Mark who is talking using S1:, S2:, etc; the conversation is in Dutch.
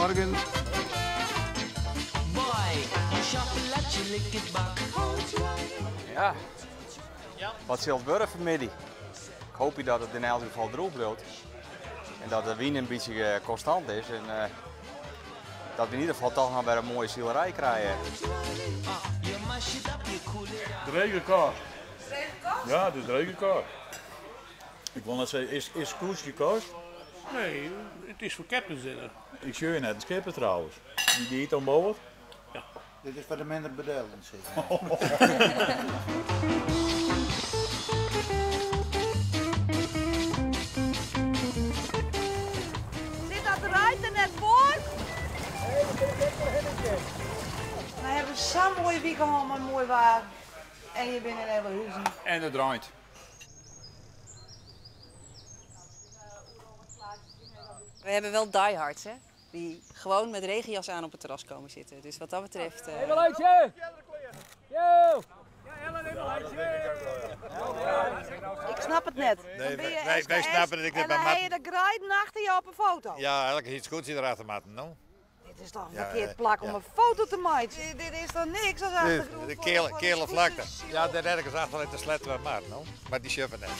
S1: Goedemorgen.
S2: Ja, wat zal het worden vanmiddag? Ik hoop dat het in elk geval droog blijft. En dat de wind een beetje constant is. En dat we in ieder geval toch nog weer een mooie zielerij krijgen.
S3: De regenkaart. Ja, de regenkaart. Ik wil net zeggen, is koers gekost?
S4: Nee, het is voor captains dinner.
S3: Ik zie je net, het schipper trouwens. Die eet aan boord.
S5: Dit is voor de minder bedeelden, zeker.
S6: Zit dat eruit en net voor? We hebben zo'n mooie week gehad met mooi waar. En je bent in hele huizen.
S7: En het draait.
S8: We hebben wel diehards, hè? Die gewoon met regenjas aan op het terras komen zitten. Dus wat dat betreft...
S9: Even luidje! Yo!
S6: Ik snap het net.
S10: Nee, wij snappen het. Ik
S6: en dan heb je de grijden achter je op een foto.
S10: Ja, elke iets goeds hier erachter maken, nou.
S6: Dit is toch een verkeerd plak om een foto te maken. Dit is toch niks als achtergrond.
S10: De kele vlakte. Ja, daar ergens achter te sletten we maar, nou. Maar die schuffen net.